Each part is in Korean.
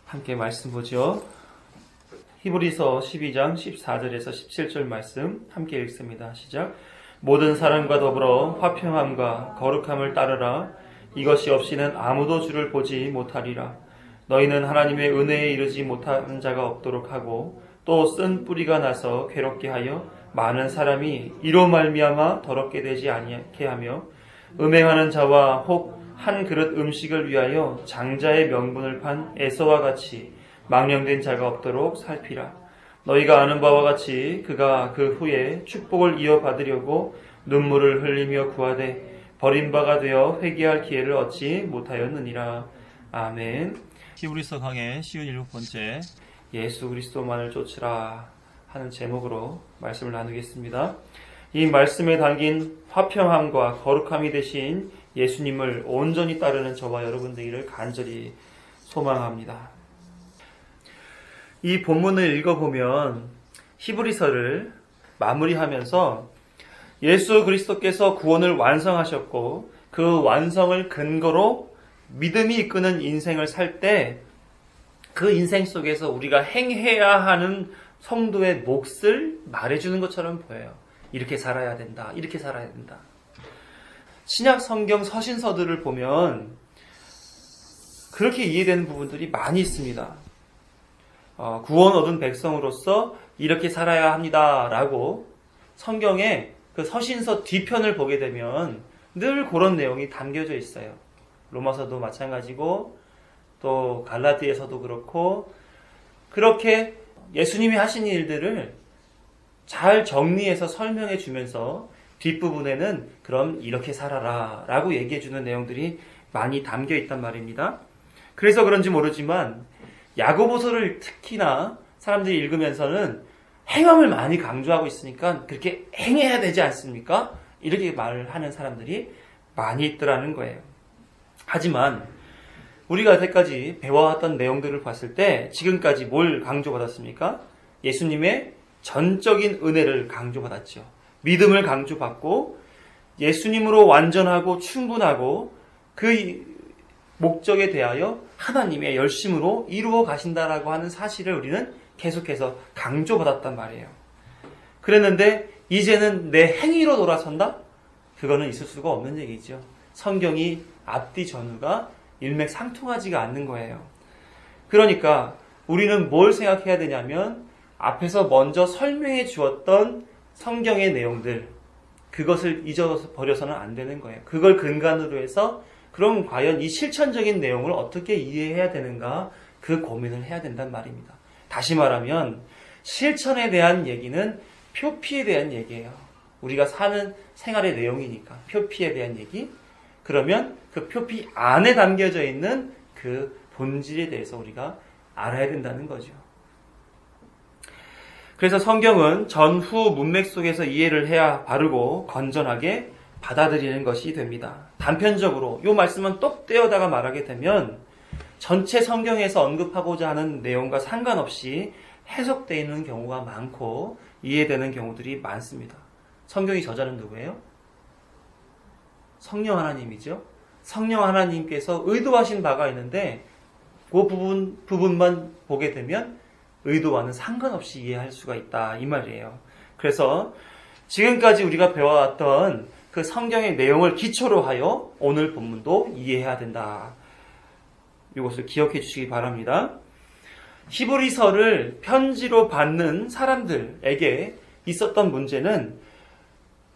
함께 말씀 보죠. 히브리서 12장 14절에서 17절 말씀 함께 읽습니다. 시작. 모든 사람과 더불어 화평함과 거룩함을 따르라. 이것이 없이는 아무도 주를 보지 못하리라. 너희는 하나님의 은혜에 이르지 못한 자가 없도록 하고 또 쓴 뿌리가 나서 괴롭게 하여 많은 사람이 이로 말미암아 더럽게 되지 아니하게 하며 음행하는 자와 혹 한 그릇 음식을 위하여 장자의 명분을 판 에서와 같이 망령된 자가 없도록 살피라. 너희가 아는 바와 같이 그가 그 후에 축복을 이어받으려고 눈물을 흘리며 구하되 버림바가 되어 회개할 기회를 얻지 못하였느니라. 아멘. 히브리서 강의 쉬운 7번째 예수 그리스도만을 쫓으라 하는 제목으로 말씀을 나누겠습니다. 이 말씀에 담긴 화평함과 거룩함이 되신 예수님을 온전히 따르는 저와 여러분 되기를 간절히 소망합니다. 이 본문을 읽어보면 히브리서를 마무리하면서 예수 그리스도께서 구원을 완성하셨고 그 완성을 근거로 믿음이 이끄는 인생을 살 때 그 인생 속에서 우리가 행해야 하는 성도의 몫을 말해주는 것처럼 보여요. 이렇게 살아야 된다. 이렇게 살아야 된다. 신약 성경 서신서들을 보면 그렇게 이해되는 부분들이 많이 있습니다. 구원 얻은 백성으로서 이렇게 살아야 합니다라고 성경의 그 서신서 뒤편을 보게 되면 늘 그런 내용이 담겨져 있어요. 로마서도 마찬가지고 또 갈라디아서도 그렇고 그렇게 예수님이 하신 일들을 잘 정리해서 설명해 주면서 뒷부분에는 그럼 이렇게 살아라 라고 얘기해 주는 내용들이 많이 담겨 있단 말입니다. 그래서 그런지 모르지만 야고보서를 특히나 사람들이 읽으면서는 행함을 많이 강조하고 있으니까 그렇게 행해야 되지 않습니까? 이렇게 말을 하는 사람들이 많이 있더라는 거예요. 하지만 우리가 여태까지 배워왔던 내용들을 봤을 때 지금까지 뭘 강조받았습니까? 예수님의 전적인 은혜를 강조받았죠. 믿음을 강조받고 예수님으로 완전하고 충분하고 그 목적에 대하여 하나님의 열심으로 이루어 가신다라고 하는 사실을 우리는 계속해서 강조받았단 말이에요. 그랬는데 이제는 내 행위로 돌아선다? 그거는 있을 수가 없는 얘기죠. 성경이 앞뒤 전후가 일맥상통하지가 않는 거예요. 그러니까 우리는 뭘 생각해야 되냐면 앞에서 먼저 설명해 주었던 성경의 내용들, 그것을 잊어버려서는 안 되는 거예요. 그걸 근간으로 해서 그럼 과연 이 실천적인 내용을 어떻게 이해해야 되는가 그 고민을 해야 된단 말입니다. 다시 말하면 실천에 대한 얘기는 표피에 대한 얘기예요. 우리가 사는 생활의 내용이니까 표피에 대한 얘기. 그러면 그 표피 안에 담겨져 있는 그 본질에 대해서 우리가 알아야 된다는 거죠. 그래서 성경은 전후 문맥 속에서 이해를 해야 바르고 건전하게 받아들이는 것이 됩니다. 단편적으로 이 말씀은 똑 떼어다가 말하게 되면 전체 성경에서 언급하고자 하는 내용과 상관없이 해석되어 있는 경우가 많고 이해되는 경우들이 많습니다. 성경의 저자는 누구예요? 성령 하나님이죠. 성령 하나님께서 의도하신 바가 있는데 그 부분만 보게 되면 의도와는 상관없이 이해할 수가 있다 이 말이에요. 그래서 지금까지 우리가 배워왔던 그 성경의 내용을 기초로 하여 오늘 본문도 이해해야 된다. 이것을 기억해 주시기 바랍니다. 히브리서를 편지로 받는 사람들에게 있었던 문제는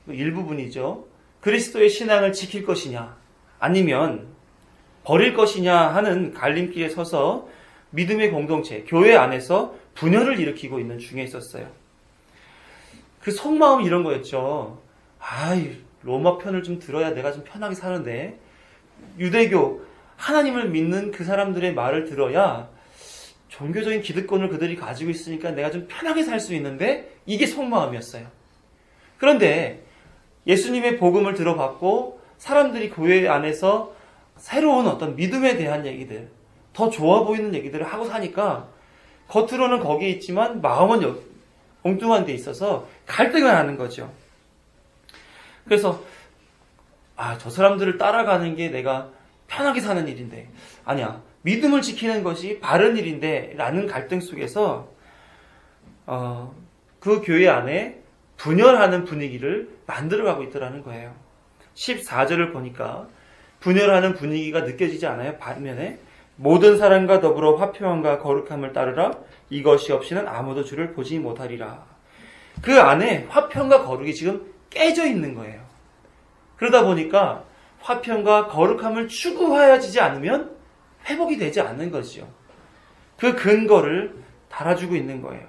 일부분이죠. 그리스도의 신앙을 지킬 것이냐 아니면 버릴 것이냐 하는 갈림길에 서서 믿음의 공동체, 교회 안에서 분열을 일으키고 있는 중에 있었어요. 그 속마음이 이런 거였죠. 로마 편을 좀 들어야 내가 좀 편하게 사는데 유대교, 하나님을 믿는 그 사람들의 말을 들어야 종교적인 기득권을 그들이 가지고 있으니까 내가 좀 편하게 살 수 있는데 이게 속마음이었어요. 그런데 예수님의 복음을 들어봤고 사람들이 교회 안에서 새로운 어떤 믿음에 대한 얘기들, 더 좋아 보이는 얘기들을 하고 사니까 겉으로는 거기에 있지만 마음은 엉뚱한 데 있어서 갈등을 하는 거죠. 그래서 저 사람들을 따라가는 게 내가 편하게 사는 일인데 아니야. 믿음을 지키는 것이 바른 일인데 라는 갈등 속에서 그 교회 안에 분열하는 분위기를 만들어가고 있더라는 거예요. 14절을 보니까 분열하는 분위기가 느껴지지 않아요? 반면에 모든 사람과 더불어 화평함과 거룩함을 따르라. 이것이 없이는 아무도 주를 보지 못하리라. 그 안에 화평과 거룩이 지금 깨져 있는 거예요. 그러다 보니까 화평과 거룩함을 추구하여지지 않으면 회복이 되지 않는 거죠. 그 근거를 달아주고 있는 거예요.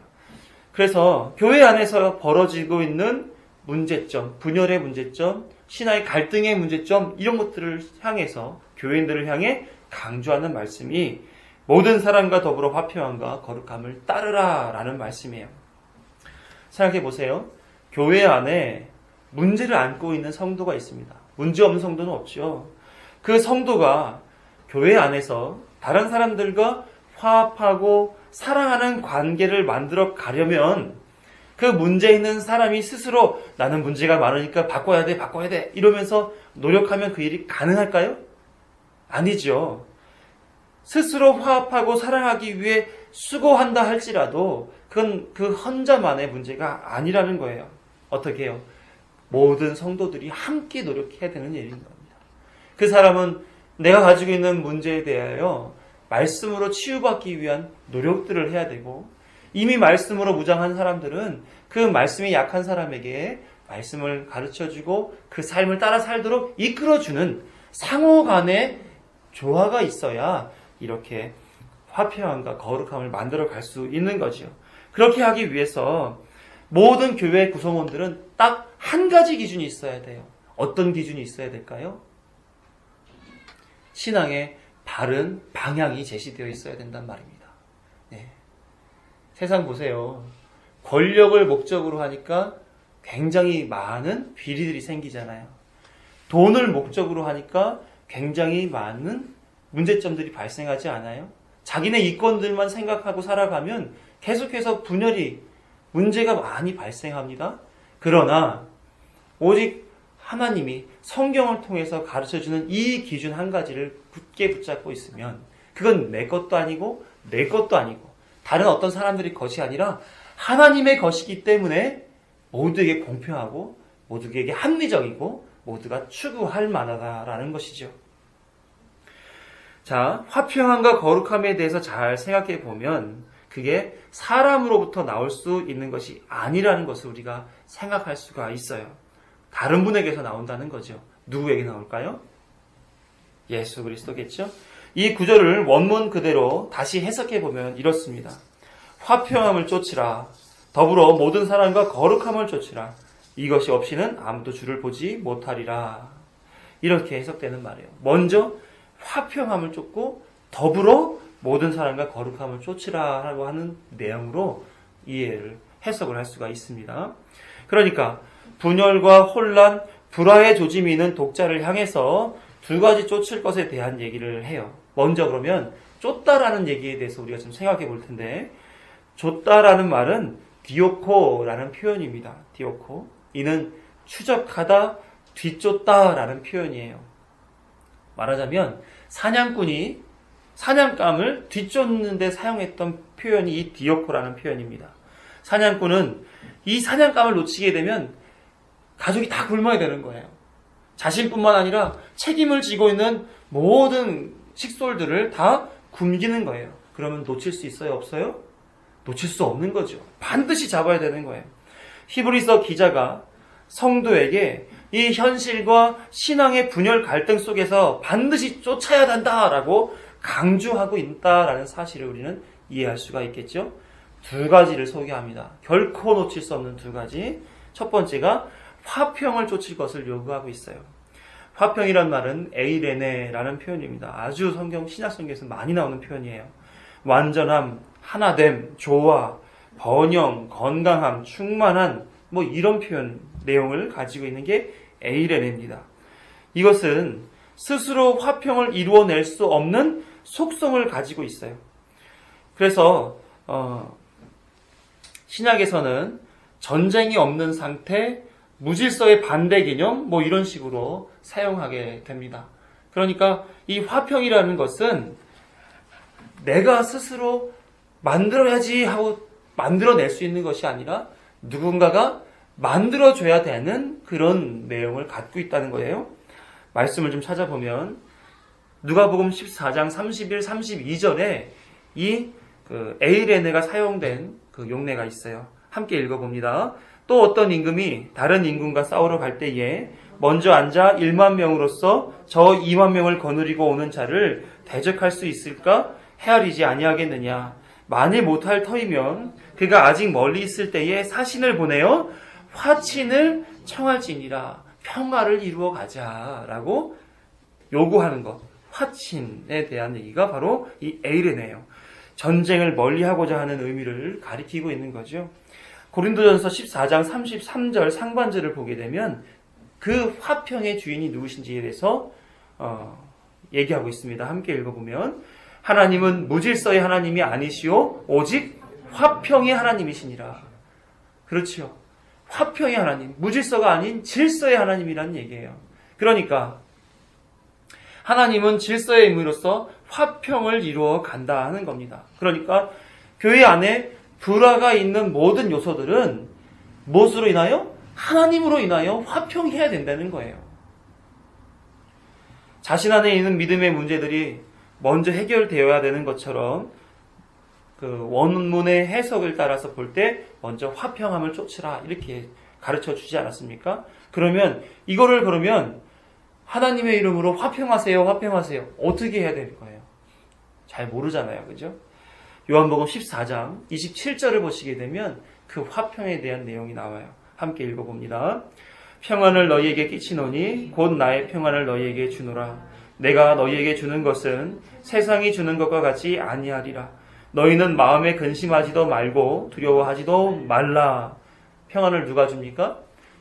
그래서 교회 안에서 벌어지고 있는 문제점, 분열의 문제점, 신화의 갈등의 문제점, 이런 것들을 향해서 교인들을 향해 강조하는 말씀이 모든 사람과 더불어 화평함과 거룩함을 따르라 라는 말씀이에요. 생각해 보세요. 교회 안에 문제를 안고 있는 성도가 있습니다. 문제 없는 성도는 없죠. 그 성도가 교회 안에서 다른 사람들과 화합하고 사랑하는 관계를 만들어 가려면 그 문제 있는 사람이 스스로 나는 문제가 많으니까 바꿔야 돼 이러면서 노력하면 그 일이 가능할까요? 아니죠. 스스로 화합하고 사랑하기 위해 수고한다 할지라도 그건 그 혼자만의 문제가 아니라는 거예요. 어떻게 해요? 모든 성도들이 함께 노력해야 되는 일인 겁니다. 그 사람은 내가 가지고 있는 문제에 대하여 말씀으로 치유받기 위한 노력들을 해야 되고, 이미 말씀으로 무장한 사람들은 그 말씀이 약한 사람에게 말씀을 가르쳐주고 그 삶을 따라 살도록 이끌어주는 상호 간의 조화가 있어야 이렇게 화평함과 거룩함을 만들어 갈 수 있는 거죠. 그렇게 하기 위해서 모든 교회 구성원들은 딱 한 가지 기준이 있어야 돼요. 어떤 기준이 있어야 될까요? 신앙의 바른 방향이 제시되어 있어야 된단 말입니다. 네. 세상 보세요. 권력을 목적으로 하니까 굉장히 많은 비리들이 생기잖아요. 돈을 목적으로 하니까 굉장히 많은 문제점들이 발생하지 않아요? 자기네 이권들만 생각하고 살아가면 계속해서 분열이, 문제가 많이 발생합니다. 그러나 오직 하나님이 성경을 통해서 가르쳐주는 이 기준 한 가지를 굳게 붙잡고 있으면 그건 내 것도 아니고 내 것도 아니고 다른 어떤 사람들의 것이 아니라 하나님의 것이기 때문에 모두에게 공평하고 모두에게 합리적이고 모두가 추구할 만하다라는 것이죠. 자, 화평함과 거룩함에 대해서 잘 생각해 보면 그게 사람으로부터 나올 수 있는 것이 아니라는 것을 우리가 생각할 수가 있어요. 다른 분에게서 나온다는 거죠. 누구에게 나올까요? 예수 그리스도겠죠? 이 구절을 원문 그대로 다시 해석해 보면 이렇습니다. 화평함을 쫓으라. 더불어 모든 사람과 거룩함을 쫓으라. 이것이 없이는 아무도 주를 보지 못하리라. 이렇게 해석되는 말이에요. 먼저 화평함을 쫓고 더불어 모든 사람과 거룩함을 쫓으라라고 하는 내용으로 이해를 해석을 할 수가 있습니다. 그러니까 분열과 혼란, 불화의 조짐이 있는 독자를 향해서 두 가지 쫓을 것에 대한 얘기를 해요. 먼저 그러면 쫓다라는 얘기에 대해서 우리가 좀 생각해 볼 텐데, 쫓다라는 말은 디오코라는 표현입니다. 디오코. 이는 추적하다, 뒤쫓다라는 표현이에요. 말하자면 사냥꾼이 사냥감을 뒤쫓는 데 사용했던 표현이 이 디오코라는 표현입니다. 사냥꾼은 이 사냥감을 놓치게 되면 가족이 다 굶어야 되는 거예요. 자신뿐만 아니라 책임을 지고 있는 모든 식솔들을 다 굶기는 거예요. 그러면 놓칠 수 있어요? 없어요? 놓칠 수 없는 거죠. 반드시 잡아야 되는 거예요. 히브리서 기자가 성도에게 이 현실과 신앙의 분열 갈등 속에서 반드시 쫓아야 한다라고 강조하고 있다라는 사실을 우리는 이해할 수가 있겠죠. 두 가지를 소개합니다. 결코 놓칠 수 없는 두 가지. 첫 번째가 화평을 쫓을 것을 요구하고 있어요. 화평이란 말은 에이레네라는 표현입니다. 아주 신약 성경에서 많이 나오는 표현이에요. 완전함, 하나됨, 조화, 번영, 건강함, 충만한 이런 표현 내용을 가지고 있는 게 에이레네입니다. 이것은 스스로 화평을 이루어낼 수 없는 속성을 가지고 있어요. 그래서 신약에서는 전쟁이 없는 상태, 무질서의 반대 개념 이런 식으로 사용하게 됩니다. 그러니까 이 화평이라는 것은 내가 스스로 만들어야지 하고 만들어낼 수 있는 것이 아니라 누군가가 만들어줘야 되는 그런 내용을 갖고 있다는 거예요. 말씀을 좀 찾아보면 누가복음 14장 31, 32절에 이 에이레네가 사용된 그 용례가 있어요. 함께 읽어봅니다. 또 어떤 임금이 다른 임금과 싸우러 갈 때에 먼저 앉아 1만 명으로서 저 2만 명을 거느리고 오는 자를 대적할 수 있을까? 헤아리지 아니하겠느냐? 만일 못할 터이면 그가 아직 멀리 있을 때에 사신을 보내어 화친을 청할지니라. 평화를 이루어 가자라고 요구하는 것. 화친에 대한 얘기가 바로 이 에이레네예요. 전쟁을 멀리하고자 하는 의미를 가리키고 있는 거죠. 고린도전서 14장 33절 상반절을 보게 되면 그 화평의 주인이 누구신지에 대해서 얘기하고 있습니다. 함께 읽어보면 하나님은 무질서의 하나님이 아니시오 오직 화평의 하나님이시니라. 그렇죠. 화평의 하나님, 무질서가 아닌 질서의 하나님이라는 얘기예요. 그러니까 하나님은 질서의 의미로서 화평을 이루어 간다 하는 겁니다. 그러니까 교회 안에 불화가 있는 모든 요소들은 무엇으로 인하여? 하나님으로 인하여 화평해야 된다는 거예요. 자신 안에 있는 믿음의 문제들이 먼저 해결되어야 되는 것처럼 그 원문의 해석을 따라서 볼 때 먼저 화평함을 쫓으라 이렇게 가르쳐 주지 않았습니까? 그러면 하나님의 이름으로 화평하세요, 화평하세요. 어떻게 해야 될 거예요? 잘 모르잖아요. 그죠? 요한복음 14장 27절을 보시게 되면 그 화평에 대한 내용이 나와요. 함께 읽어봅니다. 평안을 너희에게 끼치노니 곧 나의 평안을 너희에게 주노라. 내가 너희에게 주는 것은 세상이 주는 것과 같이 아니하리라. 너희는 마음에 근심하지도 말고 두려워하지도 말라. 평안을 누가 줍니까?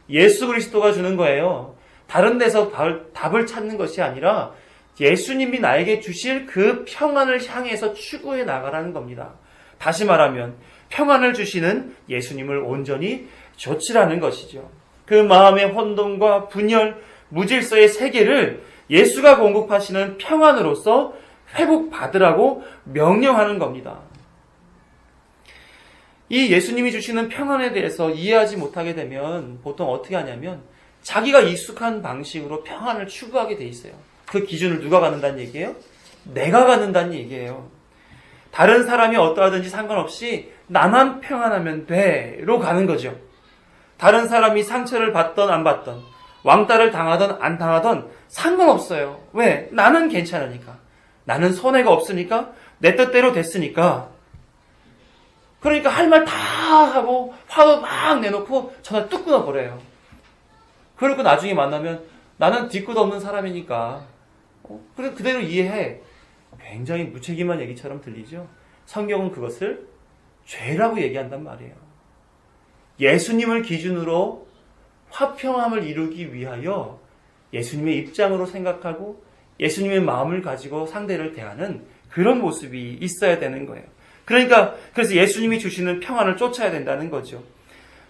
예수 그리스도가 주는 거예요. 다른 데서 답을 찾는 것이 아니라 예수님이 나에게 주실 그 평안을 향해서 추구해 나가라는 겁니다. 다시 말하면 평안을 주시는 예수님을 온전히 좇으라는 것이죠. 그 마음의 혼돈과 분열, 무질서의 세계를 예수가 공급하시는 평안으로서 회복받으라고 명령하는 겁니다. 이 예수님이 주시는 평안에 대해서 이해하지 못하게 되면 보통 어떻게 하냐면 자기가 익숙한 방식으로 평안을 추구하게 돼 있어요. 그 기준을 누가 갖는다는 얘기예요? 내가 갖는다는 얘기예요. 다른 사람이 어떠하든지 상관없이 나만 평안하면 돼로 가는 거죠. 다른 사람이 상처를 받던 안 받던 왕따를 당하던 안 당하던 상관없어요. 왜? 나는 괜찮으니까. 나는 손해가 없으니까 내 뜻대로 됐으니까. 그러니까 할 말 다 하고 화도 막 내놓고 전화 뚝 끊어버려요. 그리고 나중에 만나면 나는 뒤끝 없는 사람이니까 그래 그대로 이해해. 굉장히 무책임한 얘기처럼 들리죠. 성경은 그것을 죄라고 얘기한단 말이에요. 예수님을 기준으로 화평함을 이루기 위하여 예수님의 입장으로 생각하고 예수님의 마음을 가지고 상대를 대하는 그런 모습이 있어야 되는 거예요. 그래서 예수님이 주시는 평안을 쫓아야 된다는 거죠.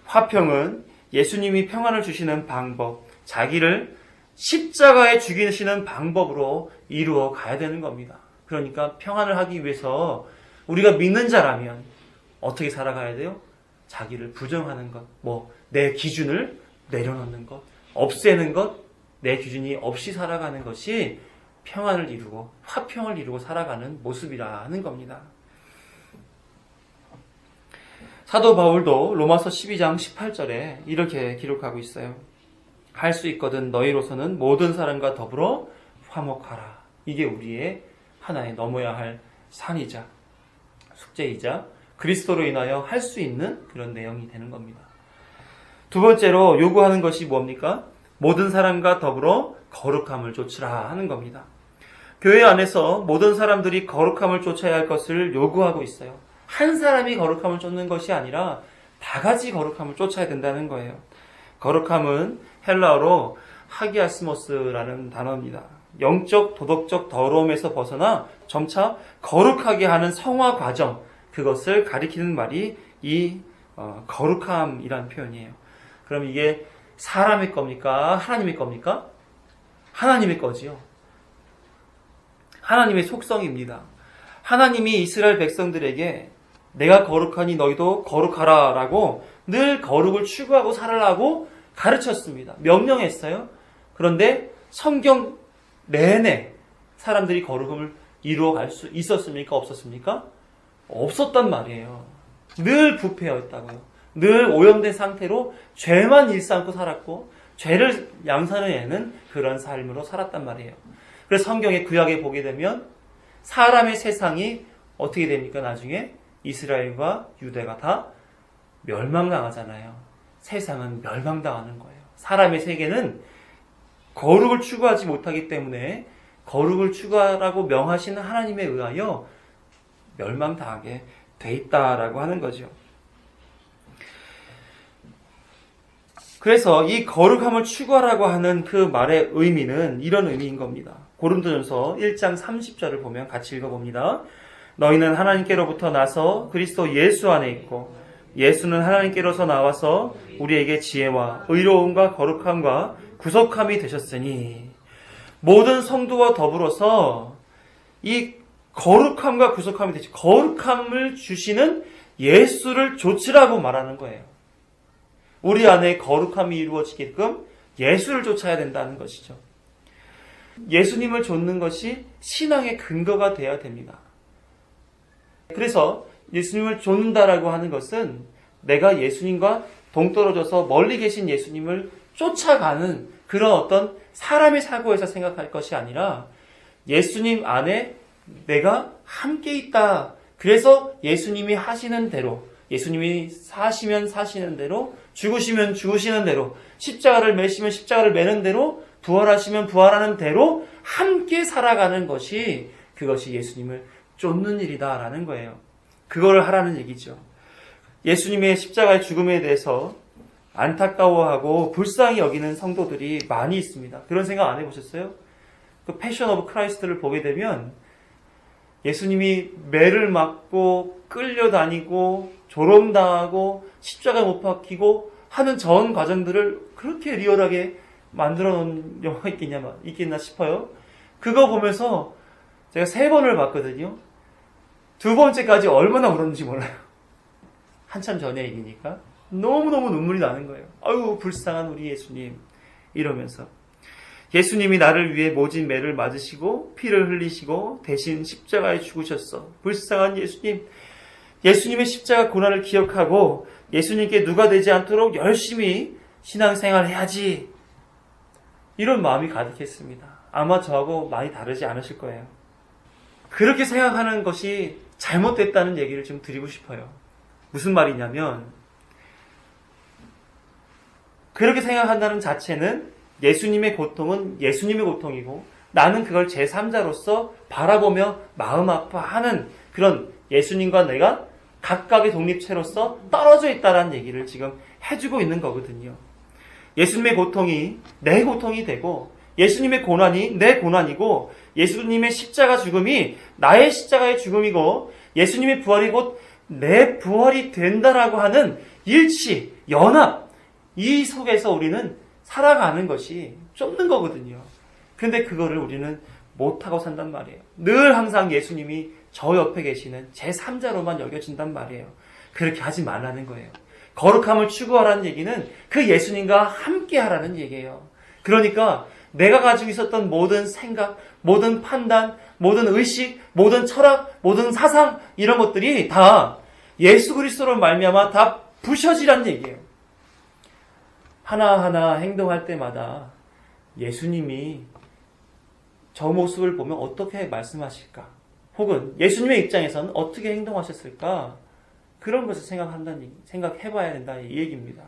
화평은 예수님이 평안을 주시는 방법, 자기를 십자가에 죽이시는 방법으로 이루어 가야 되는 겁니다. 그러니까 평안을 하기 위해서 우리가 믿는 자라면 어떻게 살아가야 돼요? 자기를 부정하는 것, 내 기준을 내려놓는 것, 없애는 것, 내 기준이 없이 살아가는 것이 평안을 이루고 화평을 이루고 살아가는 모습이라는 겁니다. 사도 바울도 로마서 12장 18절에 이렇게 기록하고 있어요. 할 수 있거든 너희로서는 모든 사람과 더불어 화목하라. 이게 우리의 하나의 넘어야 할 산이자 숙제이자 그리스도로 인하여 할 수 있는 그런 내용이 되는 겁니다. 두 번째로 요구하는 것이 뭡니까? 모든 사람과 더불어 거룩함을 쫓으라 하는 겁니다. 교회 안에서 모든 사람들이 거룩함을 쫓아야 할 것을 요구하고 있어요. 한 사람이 거룩함을 쫓는 것이 아니라 다 같이 거룩함을 쫓아야 된다는 거예요. 거룩함은 헬라어로 하기아스모스라는 단어입니다. 영적, 도덕적 더러움에서 벗어나 점차 거룩하게 하는 성화 과정, 그것을 가리키는 말이 이 거룩함이라는 표현이에요. 그럼 이게 사람의 겁니까? 하나님의 겁니까? 하나님의 거지요. 하나님의 속성입니다. 하나님이 이스라엘 백성들에게 내가 거룩하니 너희도 거룩하라 라고 늘 거룩을 추구하고 살아라고 가르쳤습니다. 명령했어요. 그런데 성경 내내 사람들이 거룩함을 이루어갈 수 있었습니까? 없었습니까? 없었단 말이에요. 늘 부패였다고요. 늘 오염된 상태로 죄만 일삼고 살았고 죄를 양산해내는 그런 삶으로 살았단 말이에요. 그래서 성경의 구약에 보게 되면 사람의 세상이 어떻게 됩니까? 나중에 이스라엘과 유대가 다 멸망당하잖아요. 세상은 멸망당하는 거예요. 사람의 세계는 거룩을 추구하지 못하기 때문에 거룩을 추구하라고 명하시는 하나님에 의하여 멸망당하게 돼 있다라고 하는 거죠. 그래서 이 거룩함을 추구하라고 하는 그 말의 의미는 이런 의미인 겁니다. 고린도전서 1장 30절을 보면 같이 읽어봅니다. 너희는 하나님께로부터 나서 그리스도 예수 안에 있고 예수는 하나님께로서 나와서 우리에게 지혜와 의로움과 거룩함과 구속함이 되셨으니 모든 성도와 더불어서 이 거룩함과 구속함이 되시 거룩함을 주시는 예수를 좇으라고 말하는 거예요. 우리 안에 거룩함이 이루어지게끔 예수를 좇아야 된다는 것이죠. 예수님을 좇는 것이 신앙의 근거가 되어야 됩니다. 그래서 예수님을 좇는다라고 하는 것은 내가 예수님과 동떨어져서 멀리 계신 예수님을 쫓아가는 그런 어떤 사람의 사고에서 생각할 것이 아니라 예수님 안에 내가 함께 있다. 그래서 예수님이 하시는 대로, 예수님이 사시면 사시는 대로, 죽으시면 죽으시는 대로, 십자가를 매시면 십자가를 매는 대로, 부활하시면 부활하는 대로 함께 살아가는 것이 그것이 예수님을 쫓는 일이다라는 거예요. 그걸 하라는 얘기죠. 예수님의 십자가의 죽음에 대해서 안타까워하고 불쌍히 여기는 성도들이 많이 있습니다. 그런 생각 안 해보셨어요? 그 패션 오브 크라이스트를 보게 되면 예수님이 매를 맞고 끌려다니고 조롱당하고 십자가에 못 박히고 하는 전 과정들을 그렇게 리얼하게 만들어 놓은 영화가 있겠나 싶어요. 그거 보면서 제가 3번을 봤거든요. 2번째까지 얼마나 울었는지 몰라요. 한참 전에 얘기니까 너무너무 눈물이 나는 거예요. 아유 불쌍한 우리 예수님 이러면서 예수님이 나를 위해 모진 매를 맞으시고 피를 흘리시고 대신 십자가에 죽으셨어. 불쌍한 예수님. 예수님의 십자가 고난을 기억하고 예수님께 누가 되지 않도록 열심히 신앙생활 해야지. 이런 마음이 가득했습니다. 아마 저하고 많이 다르지 않으실 거예요. 그렇게 생각하는 것이 잘못됐다는 얘기를 좀 드리고 싶어요. 무슨 말이냐면 그렇게 생각한다는 자체는 예수님의 고통은 예수님의 고통이고 나는 그걸 제3자로서 바라보며 마음 아파하는 그런 예수님과 내가 각각의 독립체로서 떨어져 있다는 얘기를 지금 해주고 있는 거거든요. 예수님의 고통이 내 고통이 되고 예수님의 고난이 내 고난이고 예수님의 십자가 죽음이 나의 십자가의 죽음이고 예수님의 부활이 곧 내 부활이 된다라고 하는 일치, 연합 이 속에서 우리는 살아가는 것이 쫓는 거거든요. 근데 그거를 우리는 못하고 산단 말이에요. 늘 항상 예수님이 저 옆에 계시는 제3자로만 여겨진단 말이에요. 그렇게 하지 말라는 거예요. 거룩함을 추구하라는 얘기는 그 예수님과 함께 하라는 얘기예요. 그러니까 내가 가지고 있었던 모든 생각, 모든 판단, 모든 의식, 모든 철학, 모든 사상 이런 것들이 다 예수 그리스도로 말미암아 다 부셔지라는 얘기예요. 하나하나 행동할 때마다 예수님이 저 모습을 보면 어떻게 말씀하실까? 혹은 예수님의 입장에서는 어떻게 행동하셨을까? 그런 것을 생각해봐야 된다 이 얘기입니다.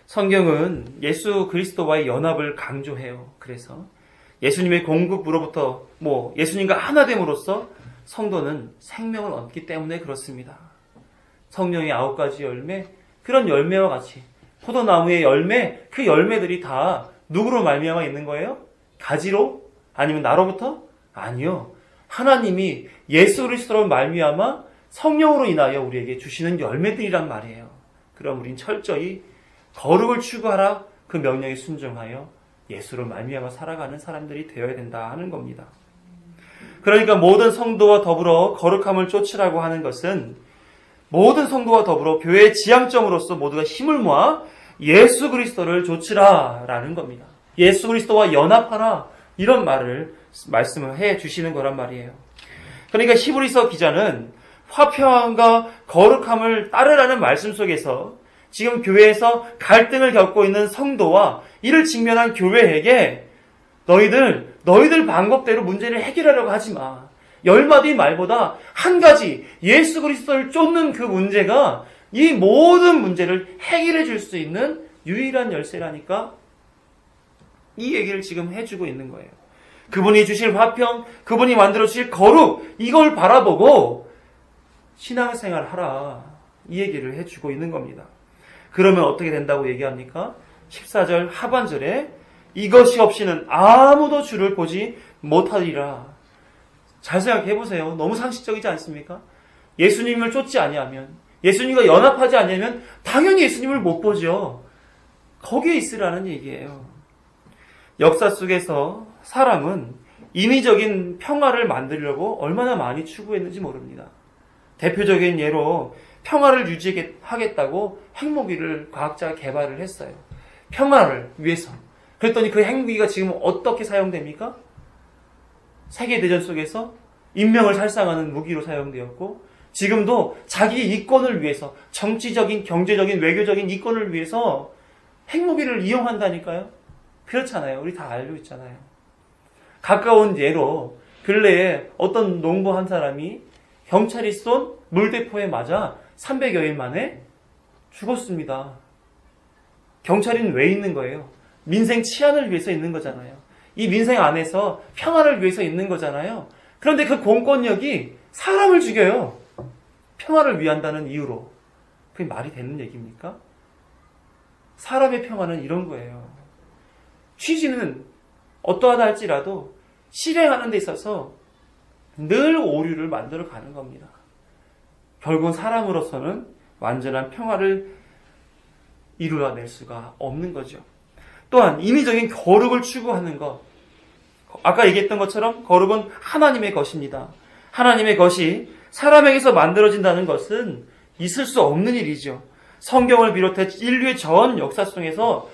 성경은 예수 그리스도와의 연합을 강조해요. 그래서 예수님의 공급으로부터 예수님과 하나됨으로써 성도는 생명을 얻기 때문에 그렇습니다. 성령의 9가지 열매, 그런 열매와 같이 포도나무의 열매, 그 열매들이 다 누구로 말미암아 있는 거예요? 가지로? 아니면 나로부터? 아니요. 하나님이 예수 그리스도로 말미암아 성령으로 인하여 우리에게 주시는 열매들이란 말이에요. 그럼 우린 철저히 거룩을 추구하라 그 그 명령에 순종하여 예수로 말미암아 살아가는 사람들이 되어야 된다 하는 겁니다. 그러니까 모든 성도와 더불어 거룩함을 쫓으라고 하는 것은 모든 성도와 더불어 교회의 지향점으로서 모두가 힘을 모아 예수 그리스도를 좇으라라는 겁니다. 예수 그리스도와 연합하라, 이런 말씀을 해 주시는 거란 말이에요. 그러니까 히브리서 기자는 화평함과 거룩함을 따르라는 말씀 속에서 지금 교회에서 갈등을 겪고 있는 성도와 이를 직면한 교회에게 너희들 방법대로 문제를 해결하려고 하지 마. 10마디 말보다 한 가지 예수 그리스도를 쫓는 그 문제가 이 모든 문제를 해결해 줄 수 있는 유일한 열쇠라니까 이 얘기를 지금 해주고 있는 거예요. 그분이 주실 화평, 그분이 만들어 주실 거룩, 이걸 바라보고 신앙생활 하라, 이 얘기를 해주고 있는 겁니다. 그러면 어떻게 된다고 얘기합니까? 14절 하반절에 이것이 없이는 아무도 주를 보지 못하리라. 잘 생각해 보세요. 너무 상식적이지 않습니까? 예수님을 쫓지 아니하면, 예수님과 연합하지 않으면 당연히 예수님을 못 보죠. 거기에 있으라는 얘기예요. 역사 속에서 사람은 인위적인 평화를 만들려고 얼마나 많이 추구했는지 모릅니다. 대표적인 예로 평화를 유지하겠다고 핵무기를 과학자가 개발을 했어요. 평화를 위해서. 그랬더니 그 핵무기가 지금 어떻게 사용됩니까? 세계대전 속에서 인명을 살상하는 무기로 사용되었고, 지금도 자기 이권을 위해서, 정치적인, 경제적인, 외교적인 이권을 위해서 핵무기를 이용한다니까요. 그렇잖아요. 우리 다 알고 있잖아요. 가까운 예로 근래에 어떤 농부 한 사람이 경찰이 쏜 물대포에 맞아 300여일 만에 죽었습니다. 경찰은 왜 있는 거예요? 민생 치안을 위해서 있는 거잖아요. 이 민생 안에서 평화를 위해서 있는 거잖아요. 그런데 그 공권력이 사람을 죽여요. 평화를 위한다는 이유로. 그게 말이 되는 얘기입니까? 사람의 평화는 이런 거예요. 취지는 어떠하다 할지라도 실행하는 데 있어서 늘 오류를 만들어 가는 겁니다. 결국은 사람으로서는 완전한 평화를 이루어낼 수가 없는 거죠. 또한 인위적인 거룩을 추구하는 것. 아까 얘기했던 것처럼 거룩은 하나님의 것입니다. 하나님의 것이 사람에게서 만들어진다는 것은 있을 수 없는 일이죠. 성경을 비롯해 인류의 전 역사 속에서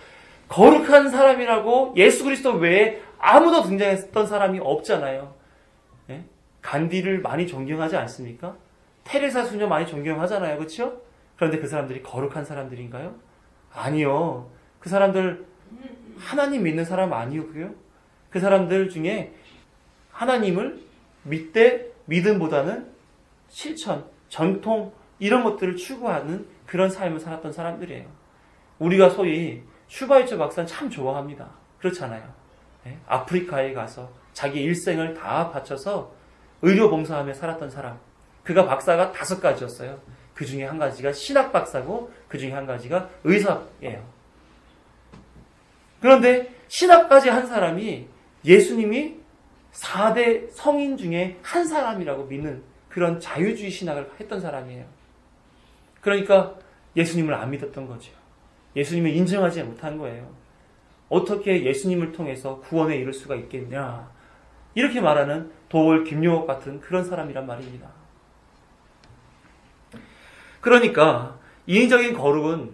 거룩한 사람이라고 예수 그리스도 외에 아무도 등장했던 사람이 없잖아요. 네? 간디를 많이 존경하지 않습니까? 테레사 수녀 많이 존경하잖아요. 그렇죠? 그런데 그 사람들이 거룩한 사람들인가요? 아니요. 그 사람들 하나님 믿는 사람 아니고요. 그 사람들 중에 하나님을 믿음보다는 실천, 전통 이런 것들을 추구하는 그런 삶을 살았던 사람들이에요. 우리가 소위 슈바이처 박사는 참 좋아합니다. 그렇잖아요. 네? 아프리카에 가서 자기 일생을 다 바쳐서 의료봉사하며 살았던 사람. 그가 박사가 5가지였어요. 그 중에 한 가지가 신학 박사고 그 중에 한 가지가 의사예요. 그런데 신학까지 한 사람이 예수님이 4대 성인 중에 한 사람이라고 믿는 그런 자유주의 신학을 했던 사람이에요. 그러니까 예수님을 안 믿었던 거죠. 예수님을 인정하지 못한 거예요. 어떻게 예수님을 통해서 구원에 이를 수가 있겠냐. 이렇게 말하는 도월 김용옥 같은 그런 사람이란 말입니다. 그러니까 인위적인 거룩은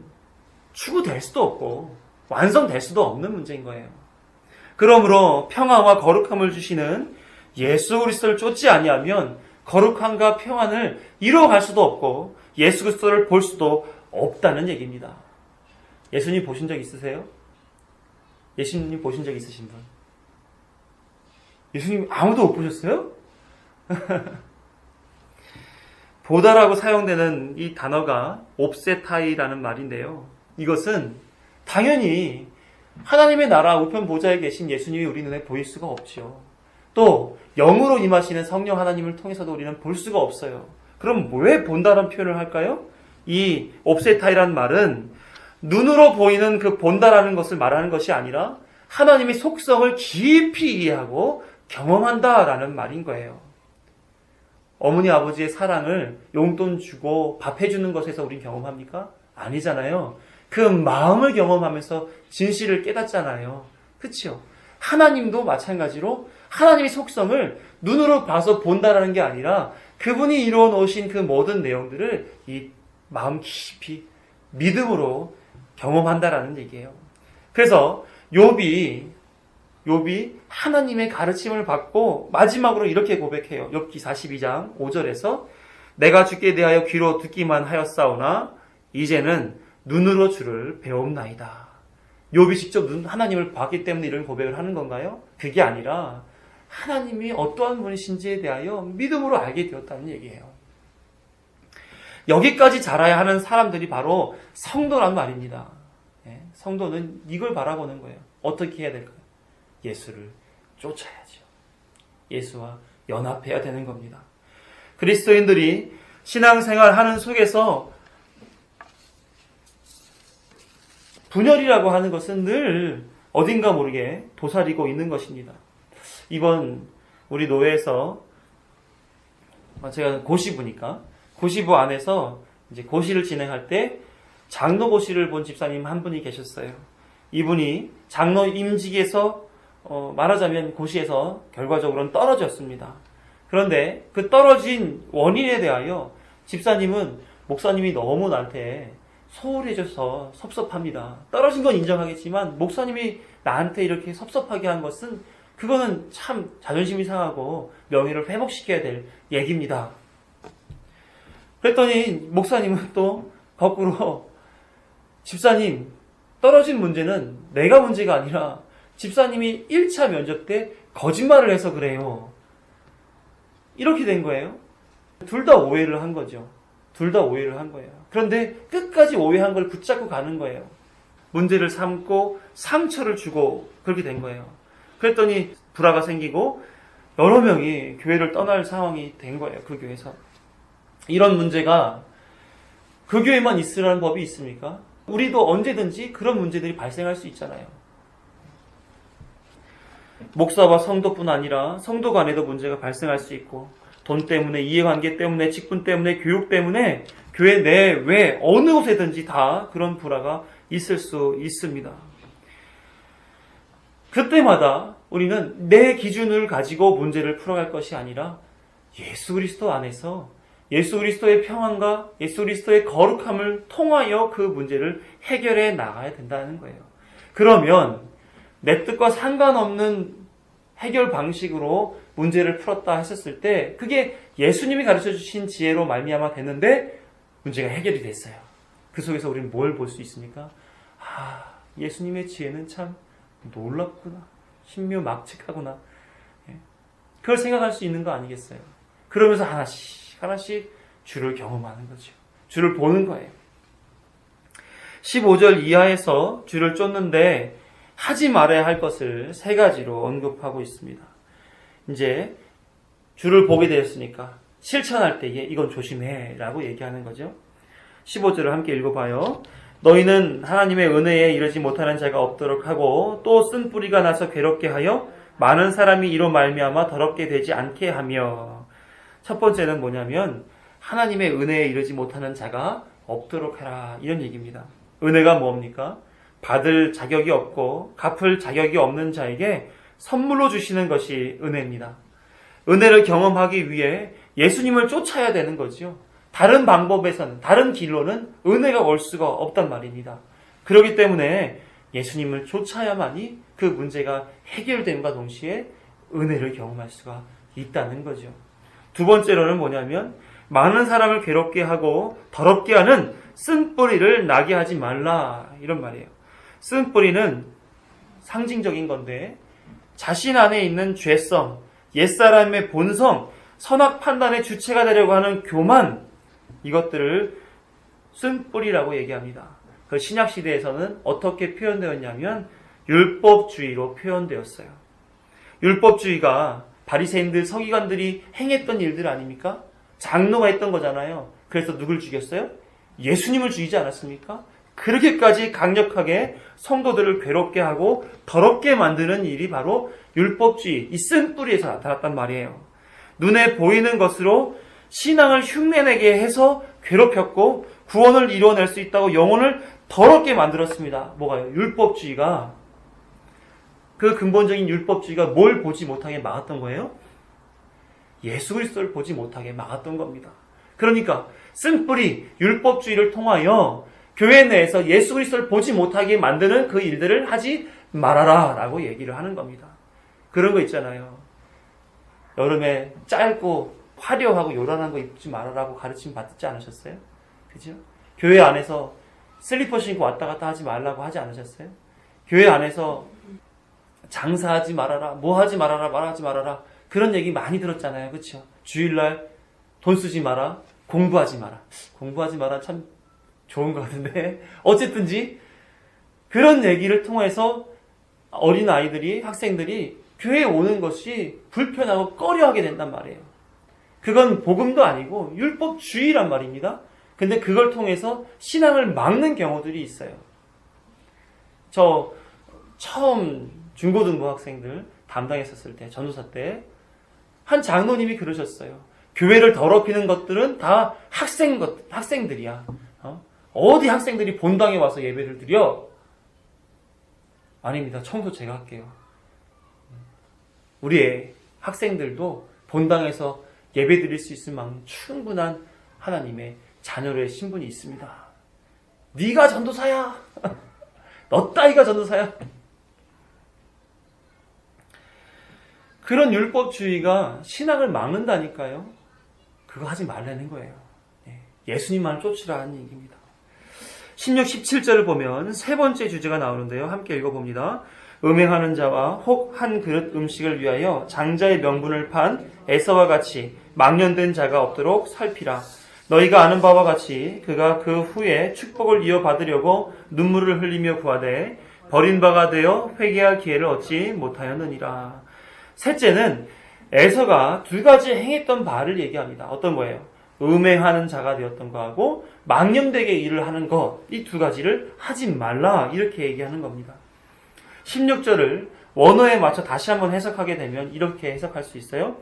추구될 수도 없고 완성될 수도 없는 문제인 거예요. 그러므로 평화와 거룩함을 주시는 예수 그리스도를 쫓지 아니하면 거룩함과 평안을 이루어갈 수도 없고 예수 그리스도를 볼 수도 없다는 얘기입니다. 예수님 보신 적 있으세요? 예수님 보신 적 있으신 분? 예수님 아무도 못 보셨어요? 보다라고 사용되는 이 단어가 옵세타이라는 말인데요. 이것은 당연히 하나님의 나라 우편 보좌에 계신 예수님이 우리 눈에 보일 수가 없죠. 또 영으로 임하시는 성령 하나님을 통해서도 우리는 볼 수가 없어요. 그럼 왜 본다라는 표현을 할까요? 이 옵세타이라는 말은 눈으로 보이는 그 본다라는 것을 말하는 것이 아니라 하나님의 속성을 깊이 이해하고 경험한다라는 말인 거예요. 어머니 아버지의 사랑을 용돈 주고 밥 해주는 것에서 우린 경험합니까? 아니잖아요. 그 마음을 경험하면서 진실을 깨닫잖아요. 그렇죠? 하나님도 마찬가지로 하나님의 속성을 눈으로 봐서 본다라는 게 아니라 그분이 이루어 놓으신 그 모든 내용들을 이 마음 깊이 믿음으로 경험한다라는 얘기예요. 그래서 욥이 하나님의 가르침을 받고 마지막으로 이렇게 고백해요. 욥기 42장 5절에서 내가 주께 대하여 귀로 듣기만 하였사오나 이제는 눈으로 주를 배움나이다. 욥이 직접 하나님을 봤기 때문에 이런 고백을 하는 건가요? 그게 아니라 하나님이 어떠한 분이신지에 대하여 믿음으로 알게 되었다는 얘기예요. 여기까지 자라야 하는 사람들이 바로 성도란 말입니다. 성도는 이걸 바라보는 거예요. 어떻게 해야 될까요? 예수를 쫓아야죠. 예수와 연합해야 되는 겁니다. 그리스도인들이 신앙생활하는 속에서 분열이라고 하는 것은 늘 어딘가 모르게 도사리고 있는 것입니다. 이번 우리 노회에서 제가 고시부니까 고시부 안에서 이제 고시를 진행할 때 장로 고시를 본 집사님 한 분이 계셨어요. 이분이 장로 임직에서 말하자면 고시에서 결과적으로는 떨어졌습니다. 그런데 그 떨어진 원인에 대하여 집사님은 목사님이 너무 나한테 소홀해져서 섭섭합니다. 떨어진 건 인정하겠지만 목사님이 나한테 이렇게 섭섭하게 한 것은 그거는 참 자존심이 상하고 명예를 회복시켜야 될 얘기입니다. 그랬더니 목사님은 또 거꾸로 집사님 떨어진 문제는 내가 문제가 아니라 집사님이 1차 면접 때 거짓말을 해서 그래요. 이렇게 된 거예요. 둘 다 오해를 한 거죠. 둘 다 오해를 한 거예요. 그런데 끝까지 오해한 걸 붙잡고 가는 거예요. 문제를 삼고 상처를 주고 그렇게 된 거예요. 그랬더니 불화가 생기고 여러 명이 교회를 떠날 상황이 된 거예요. 그 교회에서. 이런 문제가 그 교회만 있으라는 법이 있습니까? 우리도 언제든지 그런 문제들이 발생할 수 있잖아요. 목사와 성도뿐 아니라 성도 간에도 문제가 발생할 수 있고 돈 때문에, 이해관계 때문에, 직분 때문에, 교육 때문에 교회 내, 외, 어느 곳에든지 다 그런 불화가 있을 수 있습니다. 그때마다 우리는 내 기준을 가지고 문제를 풀어갈 것이 아니라 예수 그리스도 안에서 예수 그리스도의 평안과 예수 그리스도의 거룩함을 통하여 그 문제를 해결해 나가야 된다는 거예요. 그러면 내 뜻과 상관없는 해결 방식으로 문제를 풀었다 했었을 때 그게 예수님이 가르쳐 주신 지혜로 말미암아 됐는데 문제가 해결이 됐어요. 그 속에서 우리는 뭘 볼 수 있습니까? 예수님의 지혜는 참 놀랍구나. 신묘막측하구나. 그걸 생각할 수 있는 거 아니겠어요? 그러면서 하나씩 주를 경험하는 거죠. 주를 보는 거예요. 15절 이하에서 주를 쫓는데 하지 말아야 할 것을 3가지로 언급하고 있습니다. 이제 주를 보게 되었으니까 실천할 때에 이건 조심해 라고 얘기하는 거죠. 15절을 함께 읽어봐요. 너희는 하나님의 은혜에 이르지 못하는 자가 없도록 하고 또 쓴 뿌리가 나서 괴롭게 하여 많은 사람이 이로 말미암아 더럽게 되지 않게 하며. 첫 번째는 뭐냐면 하나님의 은혜에 이르지 못하는 자가 없도록 하라 이런 얘기입니다. 은혜가 뭡니까? 받을 자격이 없고 갚을 자격이 없는 자에게 선물로 주시는 것이 은혜입니다. 은혜를 경험하기 위해 예수님을 쫓아야 되는 거죠. 다른 방법에서는, 다른 길로는 은혜가 올 수가 없단 말입니다. 그렇기 때문에 예수님을 쫓아야만이 그 문제가 해결됨과 동시에 은혜를 경험할 수가 있다는 거죠. 두 번째로는 뭐냐면 많은 사람을 괴롭게 하고 더럽게 하는 쓴뿌리를 나게 하지 말라 이런 말이에요. 쓴뿌리는 상징적인 건데 자신 안에 있는 죄성, 옛사람의 본성, 선악 판단의 주체가 되려고 하는 교만, 이것들을 쓴뿌리라고 얘기합니다. 그 신약시대에서는 어떻게 표현되었냐면 율법주의로 표현되었어요. 율법주의가 바리새인들, 서기관들이 행했던 일들 아닙니까? 장로가 했던 거잖아요. 그래서 누굴 죽였어요? 예수님을 죽이지 않았습니까? 그렇게까지 강력하게 성도들을 괴롭게 하고 더럽게 만드는 일이 바로 율법주의, 이 쓴뿌리에서 나타났단 말이에요. 눈에 보이는 것으로 신앙을 흉내내게 해서 괴롭혔고 구원을 이루어낼 수 있다고 영혼을 더럽게 만들었습니다. 뭐가요? 율법주의가. 그 근본적인 율법주의가 뭘 보지 못하게 막았던 거예요? 예수 그리스도를 보지 못하게 막았던 겁니다. 그러니까 쓴뿌리 율법주의를 통하여 교회 내에서 예수 그리스도를 보지 못하게 만드는 그 일들을 하지 말아라 라고 얘기를 하는 겁니다. 그런 거 있잖아요. 여름에 짧고 화려하고 요란한 거 입지 말아라고 가르침 받지 않으셨어요? 그죠? 교회 안에서 슬리퍼 신고 왔다 갔다 하지 말라고 하지 않으셨어요? 교회 안에서 장사하지 말아라, 뭐 하지 말아라, 말하지 말아라 그런 얘기 많이 들었잖아요. 그렇죠? 주일날 돈 쓰지 마라, 공부하지 마라. 공부하지 마라 참 좋은 것 같은데 어쨌든지 그런 얘기를 통해서 어린 아이들이, 학생들이 교회에 오는 것이 불편하고 꺼려하게 된단 말이에요. 그건 복음도 아니고 율법주의란 말입니다. 근데 그걸 통해서 신앙을 막는 경우들이 있어요. 저 처음 중고등부 학생들 담당했었을 때, 전도사 때 한 장로님이 그러셨어요. 교회를 더럽히는 것들은 다 학생들이야. 어디 학생들이 본당에 와서 예배를 드려? 아닙니다. 청소 제가 할게요. 우리의 학생들도 본당에서 예배 드릴 수 있을 만큼 충분한 하나님의 자녀의 신분이 있습니다. 네가 전도사야. 너 따위가 전도사야. 그런 율법주의가 신앙을 막는다니까요. 그거 하지 말라는 거예요. 예수님만을 쫓으라 하는 얘기입니다. 16, 17절을 보면 세 번째 주제가 나오는데요. 함께 읽어봅니다. 음행하는 자와 혹 한 그릇 음식을 위하여 장자의 명분을 판 에서와 같이 망령된 자가 없도록 살피라. 너희가 아는 바와 같이 그가 그 후에 축복을 이어받으려고 눈물을 흘리며 구하되 버린 바가 되어 회개할 기회를 얻지 못하였느니라. 셋째는 에서가 두 가지 행했던 바를 얘기합니다. 어떤 거예요? 음행하는 자가 되었던 거하고 망령되게 일을 하는 것, 이 두 가지를 하지 말라 이렇게 얘기하는 겁니다. 16절을 원어에 맞춰 다시 한번 해석하게 되면 이렇게 해석할 수 있어요.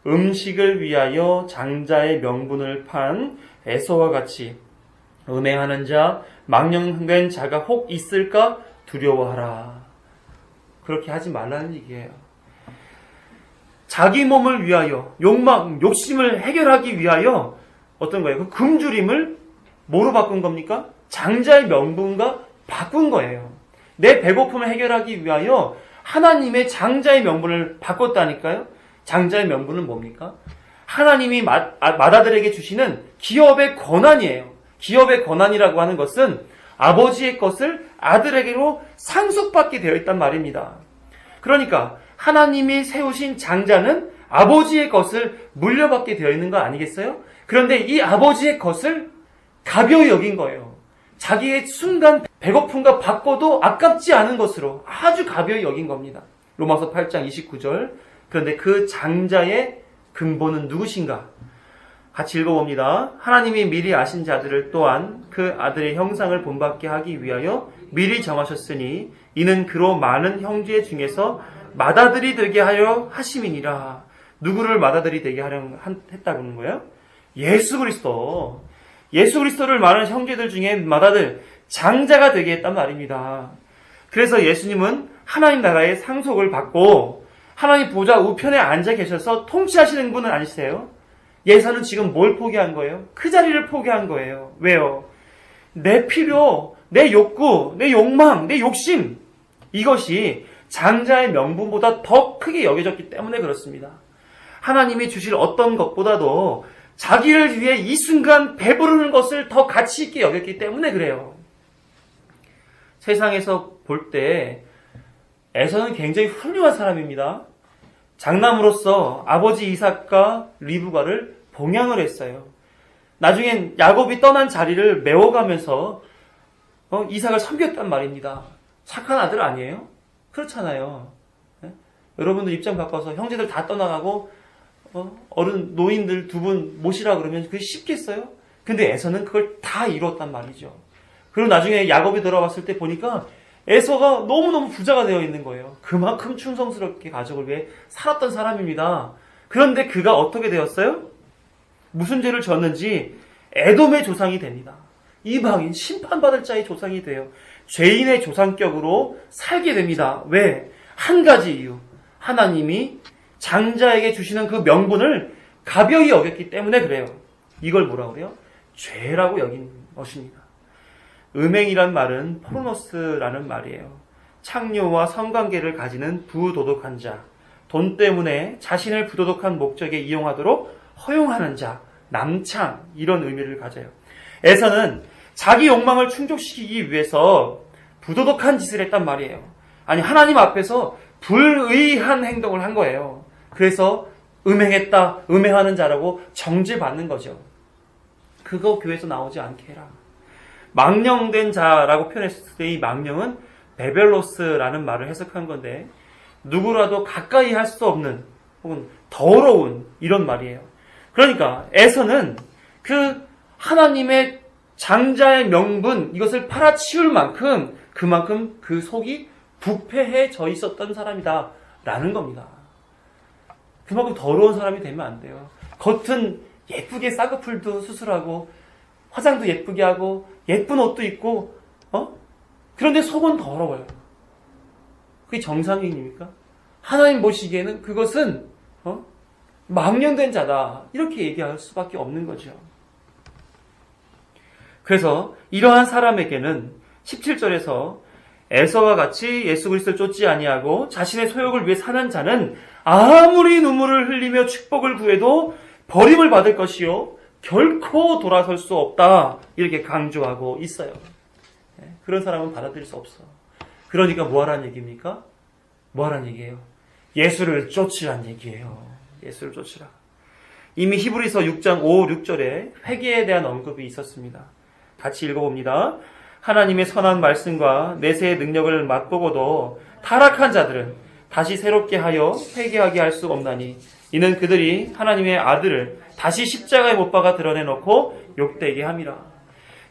음식을 위하여 장자의 명분을 판 에서와 같이 음행하는 자, 망령된 자가 혹 있을까 두려워하라. 그렇게 하지 말라는 얘기예요. 자기 몸을 위하여 욕망, 욕심을 해결하기 위하여 어떤 거예요? 그 굶주림을 뭐로 바꾼 겁니까? 장자의 명분과 바꾼 거예요. 내 배고픔을 해결하기 위하여 하나님의 장자의 명분을 바꿨다니까요. 장자의 명분은 뭡니까? 하나님이 마다들에게 주시는 기업의 권한이에요. 기업의 권한이라고 하는 것은 아버지의 것을 아들에게로 상속받게 되어 있단 말입니다. 그러니까 하나님이 세우신 장자는 아버지의 것을 물려받게 되어 있는 거 아니겠어요? 그런데 이 아버지의 것을 가벼이 여긴 거예요. 자기의 순간 배고픔과 바꿔도 아깝지 않은 것으로 아주 가벼이 여긴 겁니다. 로마서 8장 29절. 그런데 그 장자의 근본은 누구신가? 같이 읽어봅니다. 하나님이 미리 아신 자들을 또한 그 아들의 형상을 본받게 하기 위하여 미리 정하셨으니 이는 그로 많은 형제 중에서 맏아들이 되게 하려 하심이니라. 누구를 맏아들이 되게 하려 했다는 거예요? 예수 그리스도. 예수 그리스도를 많은 형제들 중에 맏아들, 장자가 되게 했단 말입니다. 그래서 예수님은 하나님 나라의 상속을 받고 하나님 보좌 우편에 앉아 계셔서 통치하시는 분은 아니세요? 예수는 지금 뭘 포기한 거예요? 그 자리를 포기한 거예요. 왜요? 내 필요, 내 욕구, 내 욕망, 내 욕심, 이것이 장자의 명분보다 더 크게 여겨졌기 때문에 그렇습니다. 하나님이 주실 어떤 것보다도 자기를 위해 이 순간 배부르는 것을 더 가치 있게 여겼기 때문에 그래요. 세상에서 볼 때 에서는 굉장히 훌륭한 사람입니다. 장남으로서 아버지 이삭과 리브가를 봉양을 했어요. 나중엔 야곱이 떠난 자리를 메워가면서 이삭을 섬겼단 말입니다. 착한 아들 아니에요? 그렇잖아요. 네? 여러분들 입장 바꿔서 형제들 다 떠나가고 어른 노인들 두 분 모시라 그러면 그게 쉽겠어요? 근데 에서는 그걸 다 이뤘단 말이죠. 그리고 나중에 야곱이 돌아왔을 때 보니까 에서가 너무너무 부자가 되어 있는 거예요. 그만큼 충성스럽게 가족을 위해 살았던 사람입니다. 그런데 그가 어떻게 되었어요? 무슨 죄를 졌는지 에돔의 조상이 됩니다. 이방인, 심판받을 자의 조상이 돼요. 죄인의 조상격으로 살게 됩니다. 왜? 한 가지 이유. 하나님이 장자에게 주시는 그 명분을 가벼이 여겼기 때문에 그래요. 이걸 뭐라고 그래요? 죄라고 여긴 것입니다. 음행이란 말은 포르노스라는 말이에요. 창녀와 성관계를 가지는 부도덕한 자, 돈 때문에 자신을 부도덕한 목적에 이용하도록 허용하는 자, 남창, 이런 의미를 가져요. 에서는 자기 욕망을 충족시키기 위해서 부도덕한 짓을 했단 말이에요. 아니, 하나님 앞에서 불의한 행동을 한 거예요. 그래서 음행했다, 음행하는 자라고 정죄받는 거죠. 그거 교회에서 나오지 않게 해라. 망령된 자라고 표현했을 때 이 망령은 베벨로스라는 말을 해석한 건데, 누구라도 가까이 할 수 없는 혹은 더러운 이런 말이에요. 그러니까 에서는 그 하나님의 장자의 명분, 이것을 팔아치울 만큼 그만큼 그 속이 부패해져 있었던 사람이다 라는 겁니다. 그만큼 더러운 사람이 되면 안 돼요. 겉은 예쁘게 쌍꺼풀도 수술하고 화장도 예쁘게 하고 예쁜 옷도 입고 그런데 속은 더러워요. 그게 정상인입니까? 하나님 보시기에는 그것은 망령된 자다, 이렇게 얘기할 수밖에 없는 거죠. 그래서 이러한 사람에게는 17절에서 에서와 같이 예수 그리스도를 쫓지 아니하고 자신의 소욕을 위해 사는 자는 아무리 눈물을 흘리며 축복을 구해도 버림을 받을 것이요 결코 돌아설 수 없다, 이렇게 강조하고 있어요. 그런 사람은 받아들일 수 없어. 그러니까 뭐하라는 얘기입니까? 뭐하라는 얘기예요? 예수를 쫓으란 얘기예요. 예수를 쫓으라. 이미 히브리서 6장 5, 6절에 회개에 대한 언급이 있었습니다. 같이 읽어봅니다. 하나님의 선한 말씀과 내세의 능력을 맛보고도 타락한 자들은 다시 새롭게 하여 회개하게 할 수 없나니 이는 그들이 하나님의 아들을 다시 십자가에 못 박아 드러내놓고 욕되게 함이라.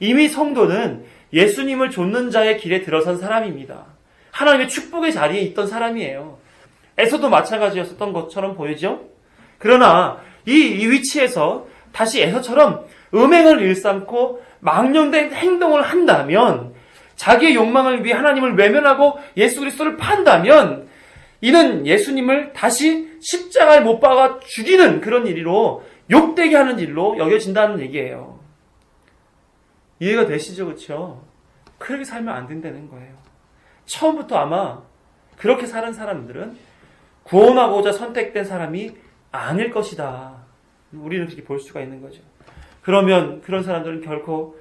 이미 성도는 예수님을 좇는 자의 길에 들어선 사람입니다. 하나님의 축복의 자리에 있던 사람이에요. 에서도 마찬가지였었던 것처럼 보이죠? 그러나 이 위치에서 다시 에서처럼 음행을 일삼고 망령된 행동을 한다면, 자기의 욕망을 위해 하나님을 외면하고 예수 그리스도를 판다면 이는 예수님을 다시 십자가에 못 박아 죽이는 그런 일로, 욕되게 하는 일로 여겨진다는 얘기예요. 이해가 되시죠? 그렇죠? 그렇게 살면 안 된다는 거예요. 처음부터 아마 그렇게 사는 사람들은 구원하고자 선택된 사람이 아닐 것이다. 우리는 그렇게 볼 수가 있는 거죠. 그러면 그런 사람들은 결코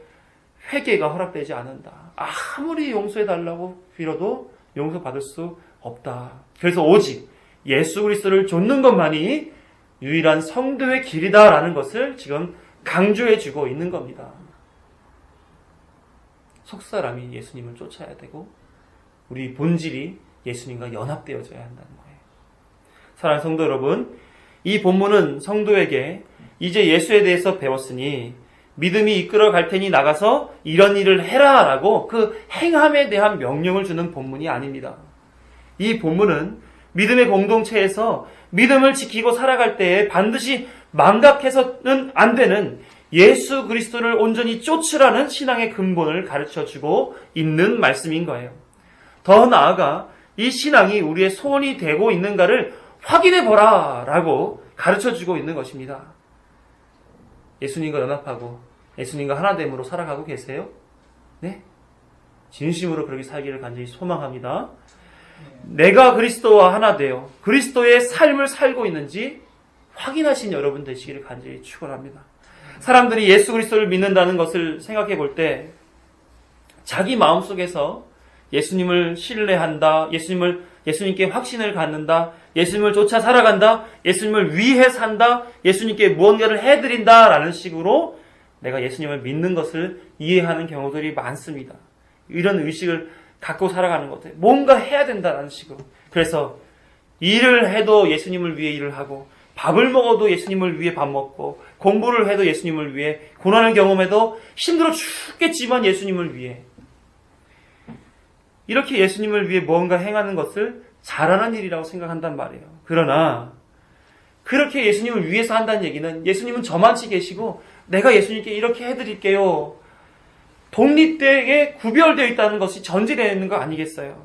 회개가 허락되지 않는다. 아무리 용서해달라고 빌어도 용서받을 수 없다. 그래서 오직 예수 그리스도를 좇는 것만이 유일한 성도의 길이다라는 것을 지금 강조해주고 있는 겁니다. 속사람이 예수님을 쫓아야 되고 우리 본질이 예수님과 연합되어져야 한다는 거예요. 사랑하는 성도 여러분, 이 본문은 성도에게 이제 예수에 대해서 배웠으니 믿음이 이끌어 갈 테니 나가서 이런 일을 해라 라고 그 행함에 대한 명령을 주는 본문이 아닙니다. 이 본문은 믿음의 공동체에서 믿음을 지키고 살아갈 때에 반드시 망각해서는 안 되는 예수 그리스도를 온전히 쫓으라는 신앙의 근본을 가르쳐주고 있는 말씀인 거예요. 더 나아가 이 신앙이 우리의 소원이 되고 있는가를 확인해보라 라고 가르쳐주고 있는 것입니다. 예수님과 연합하고 예수님과 하나됨으로 살아가고 계세요? 네? 진심으로 그렇게 살기를 간절히 소망합니다. 내가 그리스도와 하나 되어 그리스도의 삶을 살고 있는지 확인하신 여러분 되시기를 간절히 축원합니다. 사람들이 예수 그리스도를 믿는다는 것을 생각해 볼 때 자기 마음속에서 예수님을 신뢰한다, 예수님께 확신을 갖는다, 예수님을 쫓아 살아간다, 예수님을 위해 산다, 예수님께 무언가를 해드린다라는 식으로 내가 예수님을 믿는 것을 이해하는 경우들이 많습니다. 이런 의식을 갖고 살아가는 것 같아요. 뭔가 해야 된다라는 식으로. 그래서 일을 해도 예수님을 위해 일을 하고, 밥을 먹어도 예수님을 위해 밥 먹고, 공부를 해도 예수님을 위해, 고난을 경험해도 힘들어 죽겠지만 예수님을 위해, 이렇게 예수님을 위해 무언가 행하는 것을 잘하는 일이라고 생각한단 말이에요. 그러나 그렇게 예수님을 위해서 한다는 얘기는 예수님은 저만치 계시고 내가 예수님께 이렇게 해드릴게요, 독립되게 구별되어 있다는 것이 전제되어 있는 거 아니겠어요?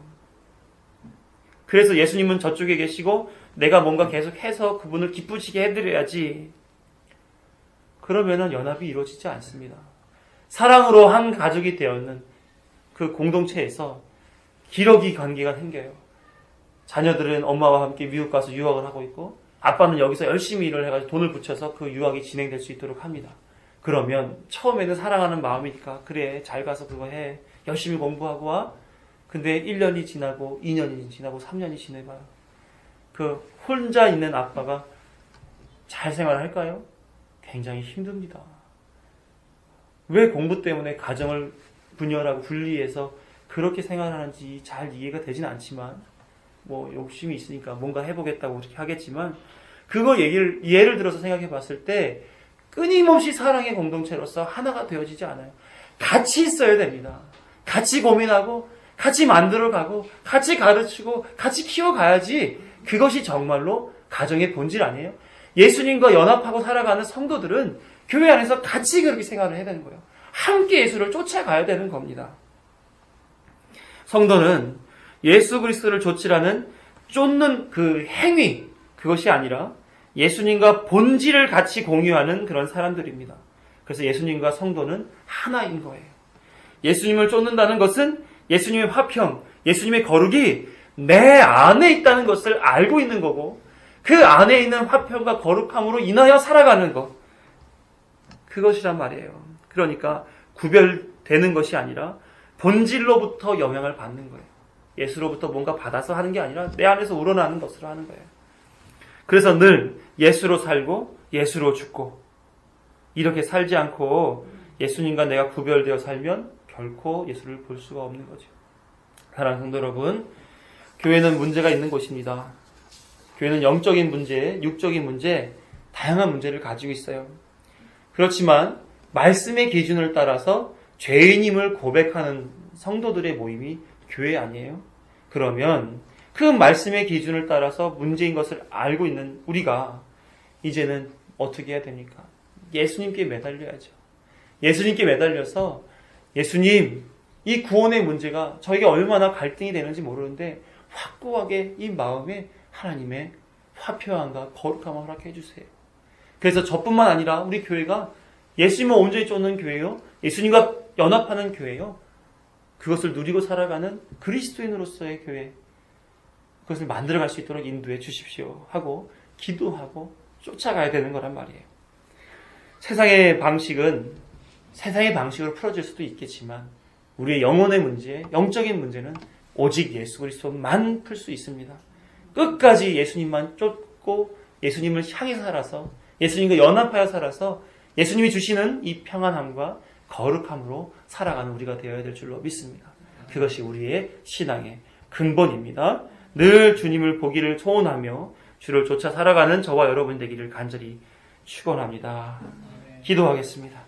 그래서 예수님은 저쪽에 계시고 내가 뭔가 계속 해서 그분을 기쁘시게 해드려야지, 그러면은 연합이 이루어지지 않습니다. 사랑으로 한 가족이 되었는 그 공동체에서 기러기 관계가 생겨요. 자녀들은 엄마와 함께 미국 가서 유학을 하고 있고 아빠는 여기서 열심히 일을 해가지고 돈을 붙여서 그 유학이 진행될 수 있도록 합니다. 그러면 처음에는 사랑하는 마음이니까 그래 잘 가서 그거 해 열심히 공부하고 와. 근데 1년이 지나고 2년이 지나고 3년이 지나봐요. 그 혼자 있는 아빠가 잘 생활할까요? 굉장히 힘듭니다. 왜 공부 때문에 가정을 분열하고 분리해서 그렇게 생활하는지 잘 이해가 되진 않지만 뭐 욕심이 있으니까 뭔가 해보겠다고 그렇게 하겠지만 그거 예를 들어서 생각해 봤을 때 끊임없이 사랑의 공동체로서 하나가 되어지지 않아요. 같이 있어야 됩니다. 같이 고민하고 같이 만들어가고 같이 가르치고 같이 키워가야지 그것이 정말로 가정의 본질 아니에요? 예수님과 연합하고 살아가는 성도들은 교회 안에서 같이 그렇게 생활을 해야 되는 거예요. 함께 예수를 쫓아가야 되는 겁니다. 성도는 예수 그리스도를 좇으라는 쫓는 그 행위, 그것이 아니라 예수님과 본질을 같이 공유하는 그런 사람들입니다. 그래서 예수님과 성도는 하나인 거예요. 예수님을 쫓는다는 것은 예수님의 화평, 예수님의 거룩이 내 안에 있다는 것을 알고 있는 거고 그 안에 있는 화평과 거룩함으로 인하여 살아가는 것. 그것이란 말이에요. 그러니까 구별되는 것이 아니라 본질로부터 영향을 받는 거예요. 예수로부터 뭔가 받아서 하는 게 아니라 내 안에서 우러나는 것으로 하는 거예요. 그래서 늘 예수로 살고 예수로 죽고 이렇게 살지 않고 예수님과 내가 구별되어 살면 결코 예수를 볼 수가 없는 거죠. 사랑하는 성도 여러분, 교회는 문제가 있는 곳입니다. 교회는 영적인 문제, 육적인 문제, 다양한 문제를 가지고 있어요. 그렇지만 말씀의 기준을 따라서 죄인임을 고백하는 성도들의 모임이 교회 아니에요? 그러면 그 말씀의 기준을 따라서 문제인 것을 알고 있는 우리가 이제는 어떻게 해야 됩니까? 예수님께 매달려야죠. 예수님께 매달려서 예수님, 이 구원의 문제가 저에게 얼마나 갈등이 되는지 모르는데 확고하게 이 마음에 하나님의 화평함과 거룩함을 허락해 주세요. 그래서 저뿐만 아니라 우리 교회가 예수님을 온전히 쫓는 교회요, 예수님과 연합하는 교회요, 그것을 누리고 살아가는 그리스도인으로서의 교회, 그것을 만들어갈 수 있도록 인도해 주십시오 하고 기도하고 쫓아가야 되는 거란 말이에요. 세상의 방식은 세상의 방식으로 풀어질 수도 있겠지만 우리의 영혼의 문제, 영적인 문제는 오직 예수 그리스도만 풀 수 있습니다. 끝까지 예수님만 쫓고 예수님을 향해 살아서 예수님과 연합하여 살아서 예수님이 주시는 이 평안함과 거룩함으로 살아가는 우리가 되어야 될 줄로 믿습니다. 그것이 우리의 신앙의 근본입니다. 늘 주님을 보기를 소원하며 주를 쫓아 살아가는 저와 여러분 되기를 간절히 축원합니다. 기도하겠습니다.